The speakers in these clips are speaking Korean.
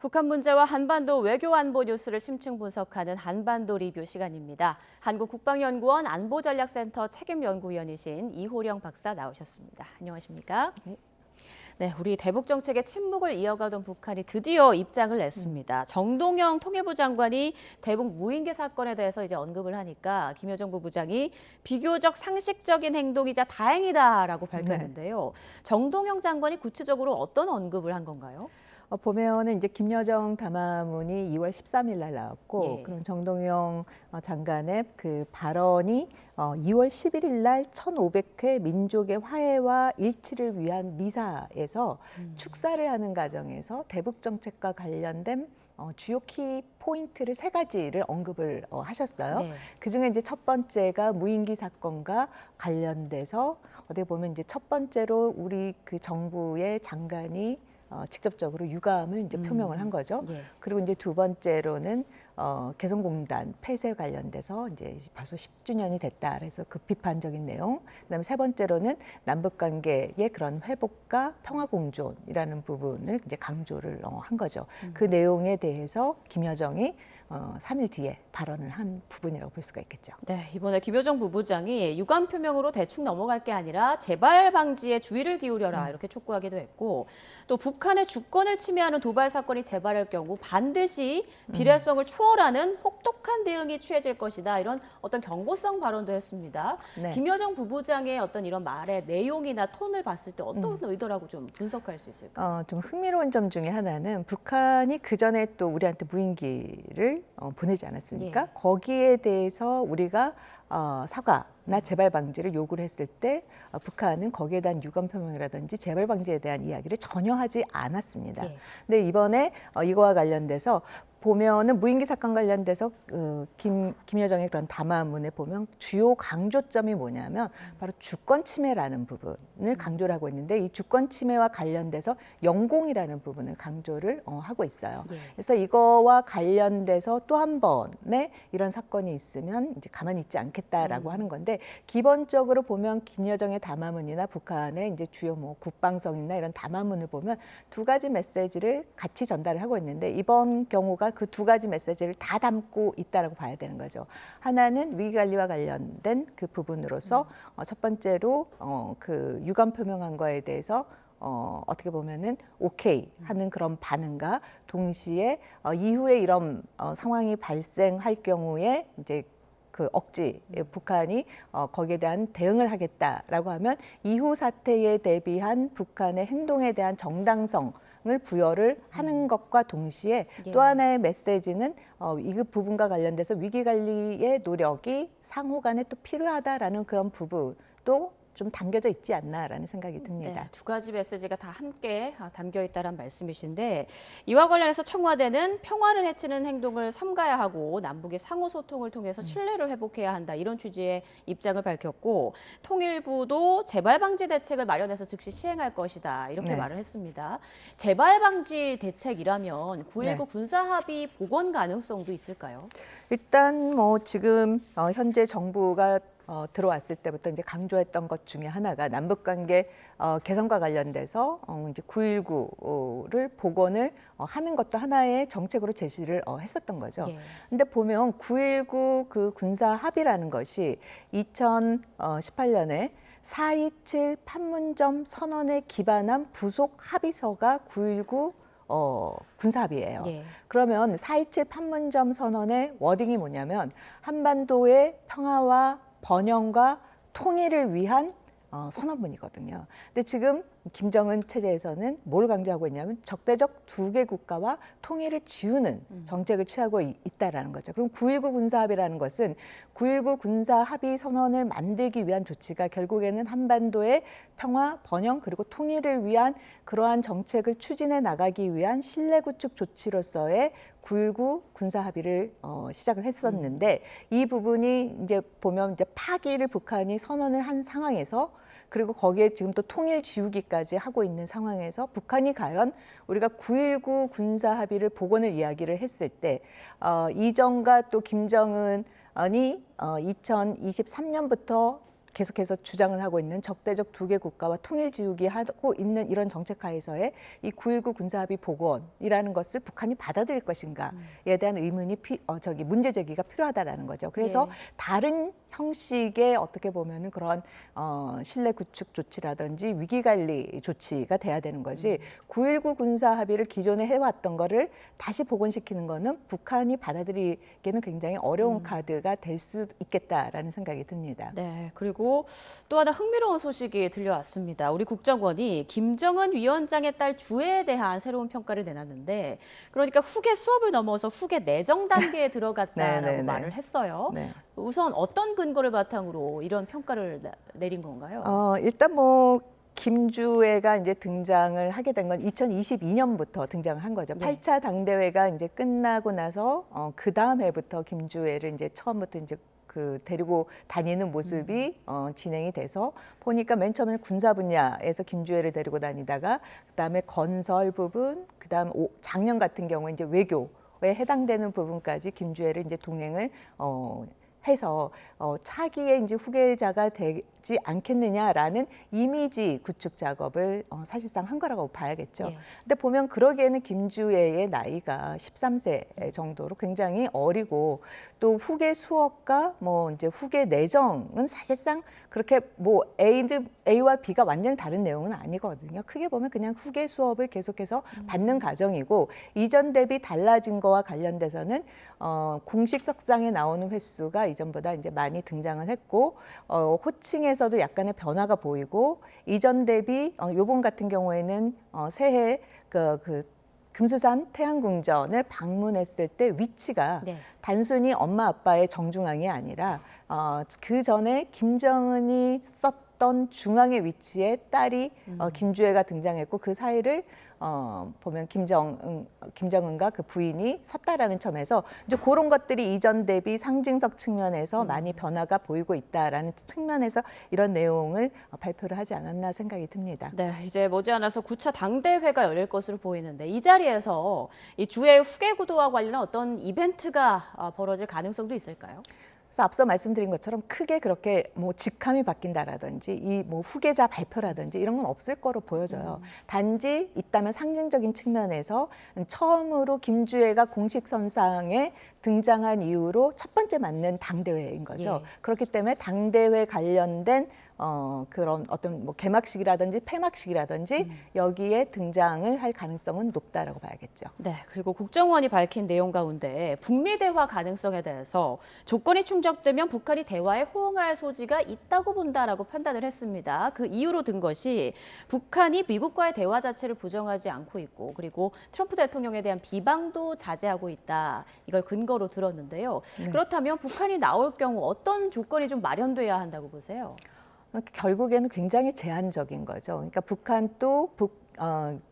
북한 문제와 한반도 외교 안보 뉴스를 심층 분석하는 한반도 리뷰 시간입니다. 한국국방연구원 안보전략센터 책임연구위원이신 이호령 박사 나오셨습니다. 안녕하십니까? 네, 우리 대북 정책의 침묵을 이어가던 북한이 드디어 입장을 냈습니다. 정동영 통일부 장관이 대북 무인기 사건에 대해서 이제 언급을 하니까 김여정 부부장이 비교적 상식적인 행동이자 다행이다라고 밝혔는데요. 정동영 장관이 구체적으로 어떤 언급을 한 건가요? 보면은 이제 김여정 담화문이 2월 13일 날 나왔고, 예. 그럼 정동영 장관의 그 발언이 2월 11일 날 1500회 민족의 화해와 일치를 위한 미사에서 축사를 하는 과정에서 대북 정책과 관련된 주요 키 포인트를 세 가지를 언급을 하셨어요. 네. 그중에 이제 첫 번째가 무인기 사건과 관련돼서 어떻게 보면 이제 첫 번째로 우리 그 정부의 장관이 직접적으로 유감을 이제 표명을 한 거죠. 예. 그리고 이제 두 번째로는 개성공단 폐쇄 관련돼서 이제 벌써 10주년이 됐다. 그래서 그 비판적인 내용. 그다음에 세 번째로는 남북 관계의 그런 회복과 평화 공존이라는 부분을 이제 강조를 한 거죠. 그 내용에 대해서 김여정이 3일 뒤에 발언을 한 부분이라고 볼 수가 있겠죠. 네, 이번에 김여정 부부장이 유감 표명으로 대충 넘어갈 게 아니라 재발 방지에 주의를 기울여라 이렇게 촉구하기도 했고, 또 북한의 주권을 침해하는 도발 사건이 재발할 경우 반드시 비례성을 초월하는 혹독한 대응이 취해질 것이다, 이런 어떤 경고성 발언도 했습니다. 네. 김여정 부부장의 어떤 이런 말의 내용이나 톤을 봤을 때 어떤 의도라고 좀 분석할 수 있을까요? 좀 흥미로운 점 중에 하나는 북한이 그 전에 또 우리한테 무인기를 보내지 않았습니까? 예. 거기에 대해서 우리가 사과나 재발 방지를 요구를 했을 때 북한은 거기에 대한 유감 표명이라든지 재발 방지에 대한 이야기를 전혀 하지 않았습니다. 예. 근데 이번에 이거와 관련돼서 보면은 무인기 사건 관련돼서 김여정의 그런 담화문에 보면 주요 강조점이 뭐냐면 바로 주권 침해라는 부분을 강조를 하고 있는데, 이 주권 침해와 관련돼서 영공이라는 부분을 강조를 하고 있어요. 예. 그래서 이거와 관련돼서 또 한 번의 이런 사건이 있으면 이제 가만히 있지 않겠다라고 하는 건데, 기본적으로 보면 김여정의 담화문이나 북한의 이제 주요 뭐 국방성이나 이런 담화문을 보면 두 가지 메시지를 같이 전달을 하고 있는데, 이번 경우가 그 두 가지 메시지를 다 담고 있다라고 봐야 되는 거죠. 하나는 위기관리와 관련된 그 부분으로서 첫 번째로 그 유감 표명한 거에 대해서 어떻게 보면은 오케이 하는 그런 반응과 동시에 이후에 이런 상황이 발생할 경우에 이제 그 억지 북한이 거기에 대한 대응을 하겠다라고 하면 이후 사태에 대비한 북한의 행동에 대한 정당성을 부여를 하는 것과 동시에 예. 또 하나의 메시지는 이 부분과 관련돼서 위기 관리의 노력이 상호 간에 또 필요하다라는 그런 부분도 좀 담겨져 있지 않나라는 생각이 듭니다. 네, 두 가지 메시지가 다 함께 담겨 있다는 말씀이신데, 이와 관련해서 청와대는 평화를 해치는 행동을 삼가야 하고 남북의 상호 소통을 통해서 신뢰를 회복해야 한다, 이런 취지의 입장을 밝혔고, 통일부도 재발 방지 대책을 마련해서 즉시 시행할 것이다, 이렇게 네. 말을 했습니다. 재발 방지 대책이라면 9.19 네. 군사 합의 복원 가능성도 있을까요? 일단 뭐 지금 현재 정부가 들어왔을 때부터 이제 강조했던 것 중에 하나가 남북 관계 개선과 관련돼서 이제 9.19를 복원을 하는 것도 하나의 정책으로 제시를 했었던 거죠. 예. 근데 보면 9.19 그 군사 합의라는 것이 2018년에 4.27 판문점 선언에 기반한 부속 합의서가 9.19 군사합의예요. 예. 그러면 4.27 판문점 선언의 워딩이 뭐냐면 한반도의 평화와 번영과 통일을 위한 선언문이거든요. 근데 지금 김정은 체제에서는 뭘 강조하고 있냐면 적대적 두 개 국가와 통일을 지우는 정책을 취하고 있다라는 거죠. 그럼 9.19 군사합의라는 것은 9.19 군사합의 선언을 만들기 위한 조치가 결국에는 한반도의 평화, 번영 그리고 통일을 위한 그러한 정책을 추진해 나가기 위한 신뢰 구축 조치로서의 9.19 군사합의를 시작을 했었는데, 이 부분이 이제 보면 이제 파기를 북한이 선언을 한 상황에서, 그리고 거기에 지금 또 통일 지우기까지 하고 있는 상황에서 북한이 과연 우리가 9.19 군사 합의를 복원을 이야기를 했을 때 이정과 또 김정은이 2023년부터 계속해서 주장을 하고 있는 적대적 두 개 국가와 통일 지우기 하고 있는 이런 정책 하에서의 이 9.19 군사합의 복원이라는 것을 북한이 받아들일 것인가에 대한 의문이 문제 제기가 필요하다라는 거죠. 그래서 예. 다른 형식의 어떻게 보면은 그런 신뢰 구축 조치라든지 위기 관리 조치가 돼야 되는 거지. 9.19 군사 합의를 기존에 해왔던 거를 다시 복원시키는 거는 북한이 받아들이기에는 굉장히 어려운 카드가 될 수 있겠다라는 생각이 듭니다. 네, 그리고 또 하나 흥미로운 소식이 들려왔습니다. 우리 국정원이 김정은 위원장의 딸 주애에 대한 새로운 평가를 내놨는데, 그러니까 후계 수업을 넘어서 후계 내정 단계에 들어갔다라고 네, 네. 말을 했어요. 네. 우선 어떤 근거를 바탕으로 이런 평가를 내린 건가요? 일단 김주애가 이제 등장을 하게 된 건 2022년부터 등장을 한 거죠. 네. 8차 당대회가 이제 끝나고 나서 그 다음 해부터 김주애를 이제 처음부터 이제 데리고 다니는 모습이 진행이 돼서 보니까 맨 처음에는 군사 분야에서 김주애를 데리고 다니다가 그다음에 건설 부분, 그다음 작년 같은 경우에 이제 외교에 해당되는 부분까지 김주애를 이제 동행을 해서 차기의 이제 후계자가 되지 않겠느냐라는 이미지 구축 작업을 사실상 한 거라고 봐야겠죠. 예. 근데 보면 그러기에는 김주애의 나이가 13세 정도로 굉장히 어리고 또 후계 수업과 이제 후계 내정은 사실상 그렇게 A와 B가 완전히 다른 내용은 아니거든요. 크게 보면 그냥 후계 수업을 계속해서 받는 과정이고 이전 대비 달라진 거와 관련돼서는 공식 석상에 나오는 횟수가 이전보다 이제 많이 등장을 했고 호칭에서도 약간의 변화가 보이고 이전 대비 요번 같은 경우에는 새해 금수산 태양궁전을 방문했을 때 위치가 네. 단순히 엄마 아빠의 정중앙이 아니라 그 전에 김정은이 썼던 중앙의 위치에 딸이 김주애가 등장했고 그 사이를 보면 김정은과 그 부인이 섰다라는 점에서 이제 그런 것들이 이전 대비 상징적 측면에서 많이 변화가 보이고 있다라는 측면에서 이런 내용을 발표를 하지 않았나 생각이 듭니다. 네, 이제 머지않아서 9차 당대회가 열릴 것으로 보이는데 이 자리에서 이 주의 후계 구도와 관련한 어떤 이벤트가 벌어질 가능성도 있을까요? 그래서 앞서 말씀드린 것처럼 크게 그렇게 직함이 바뀐다라든지 이 후계자 발표라든지 이런 건 없을 거로 보여져요. 단지 있다면 상징적인 측면에서 처음으로 김주애가 공식 선상에 등장한 이후로 첫 번째 맞는 당대회인 거죠. 예. 그렇기 때문에 당대회 관련된 그런 어떤 개막식이라든지 폐막식이라든지 여기에 등장을 할 가능성은 높다라고 봐야겠죠. 네, 그리고 국정원이 밝힌 내용 가운데 북미 대화 가능성에 대해서 조건이 충족되면 북한이 대화에 호응할 소지가 있다고 본다라고 판단을 했습니다. 그 이유로 든 것이 북한이 미국과의 대화 자체를 부정하지 않고 있고 그리고 트럼프 대통령에 대한 비방도 자제하고 있다. 이걸 근거로 들었는데요. 네. 그렇다면 북한이 나올 경우 어떤 조건이 좀 마련돼야 한다고 보세요? 결국에는 굉장히 제한적인 거죠. 그러니까 북한도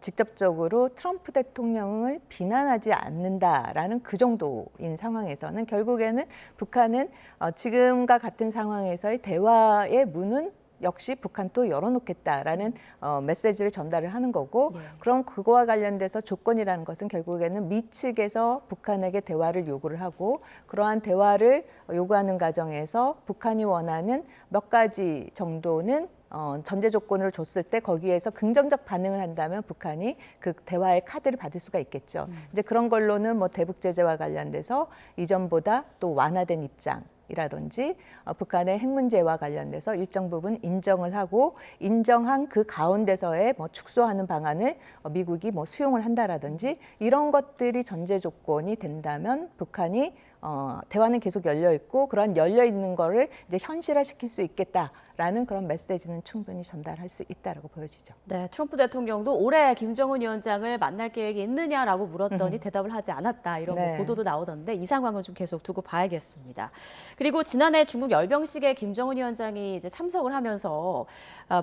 직접적으로 트럼프 대통령을 비난하지 않는다라는 그 정도인 상황에서는 결국에는 북한은 지금과 같은 상황에서의 대화의 문은 역시 북한 또 열어놓겠다라는 메시지를 전달을 하는 거고 네. 그럼 그거와 관련돼서 조건이라는 것은 결국에는 미 측에서 북한에게 대화를 요구를 하고 그러한 대화를 요구하는 과정에서 북한이 원하는 몇 가지 정도는 전제 조건을 줬을 때 거기에서 긍정적 반응을 한다면 북한이 그 대화의 카드를 받을 수가 있겠죠. 이제 그런 걸로는 대북 제재와 관련돼서 이전보다 또 완화된 입장. 이라든지 북한의 핵 문제와 관련돼서 일정 부분 인정을 하고 인정한 그 가운데서의 축소하는 방안을 미국이 수용을 한다라든지 이런 것들이 전제 조건이 된다면 북한이 대화는 계속 열려 있고 그런 열려 있는 거를 이제 현실화시킬 수 있겠다라는 그런 메시지는 충분히 전달할 수 있다라고 보여지죠. 네, 트럼프 대통령도 올해 김정은 위원장을 만날 계획이 있느냐라고 물었더니 대답을 하지 않았다 이런 네. 보도도 나오던데 이 상황은 좀 계속 두고 봐야겠습니다. 그리고 지난해 중국 열병식에 김정은 위원장이 이제 참석을 하면서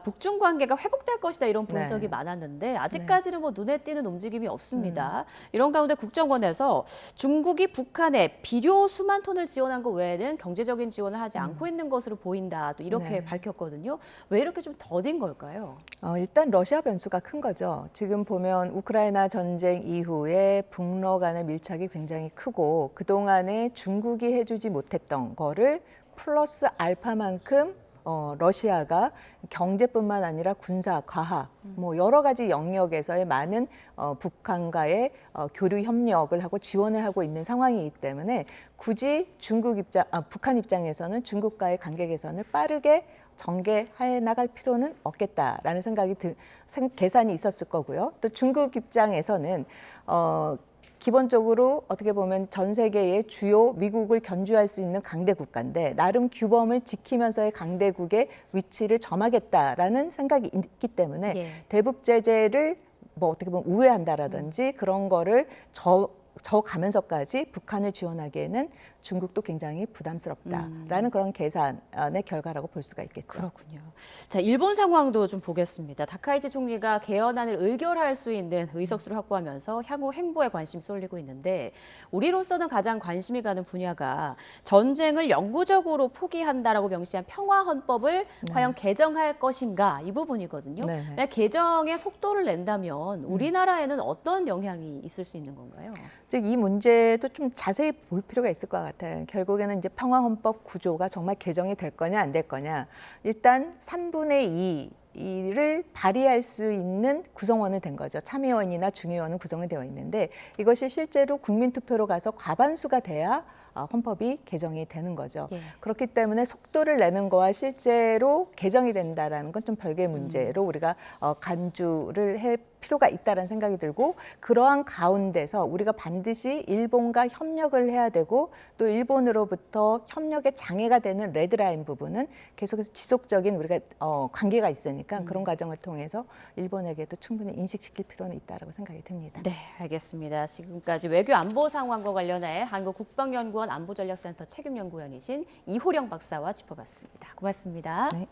북중 관계가 회복될 것이다 이런 분석이 네. 많았는데 아직까지는 눈에 띄는 움직임이 없습니다. 이런 가운데 국정원에서 중국이 북한에 비료 수만 톤을 지원한 것 외에는 경제적인 지원을 하지 않고 있는 것으로 보인다. 또 이렇게 네. 밝혔거든요. 왜 이렇게 좀 더딘 걸까요? 일단 러시아 변수가 큰 거죠. 지금 보면 우크라이나 전쟁 이후에 북러 간의 밀착이 굉장히 크고 그동안에 중국이 해주지 못했던 거를 플러스 알파만큼 러시아가 경제뿐만 아니라 군사, 과학, 뭐 여러 가지 영역에서의 많은 북한과의 교류 협력을 하고 지원을 하고 있는 상황이기 때문에 굳이 북한 입장에서는 중국과의 관계 개선을 빠르게 전개해 나갈 필요는 없겠다라는 계산이 있었을 거고요. 또 중국 입장에서는 기본적으로 어떻게 보면 전 세계의 주요 미국을 견주할 수 있는 강대 국가인데 나름 규범을 지키면서의 강대국의 위치를 점하겠다라는 생각이 있기 때문에 예. 대북 제재를 뭐 어떻게 보면 우회한다라든지 그런 거를 가면서까지 북한을 지원하기에는 중국도 굉장히 부담스럽다라는 그런 계산의 결과라고 볼 수가 있겠죠. 그렇군요. 자, 일본 상황도 좀 보겠습니다. 다카이치 총리가 개헌안을 의결할 수 있는 의석수를 확보하면서 향후 행보에 관심이 쏠리고 있는데 우리로서는 가장 관심이 가는 분야가 전쟁을 영구적으로 포기한다라고 명시한 평화헌법을 과연 개정할 것인가 이 부분이거든요. 네. 개정에 속도를 낸다면 우리나라에는 어떤 영향이 있을 수 있는 건가요? 즉 이 문제도 좀 자세히 볼 필요가 있을 것 같아요. 결국에는 이제 평화헌법 구조가 정말 개정이 될 거냐 안 될 거냐. 일단 3분의 2를 발의할 수 있는 구성원은 된 거죠. 참의원이나 중의원은 구성이 되어 있는데 이것이 실제로 국민투표로 가서 과반수가 돼야 헌법이 개정이 되는 거죠. 예. 그렇기 때문에 속도를 내는 거와 실제로 개정이 된다라는 건 좀 별개의 문제로 우리가 간주를 할 필요가 있다는 생각이 들고 그러한 가운데서 우리가 반드시 일본과 협력을 해야 되고 또 일본으로부터 협력에 장애가 되는 레드라인 부분은 계속해서 지속적인 우리가 관계가 있으니까 그런 과정을 통해서 일본에게도 충분히 인식시킬 필요는 있다고 생각이 듭니다. 네, 알겠습니다. 지금까지 외교 안보 상황과 관련해 한국국방연구원 안보전략센터 책임연구원이신 이호령 박사와 짚어봤습니다. 고맙습니다. 네.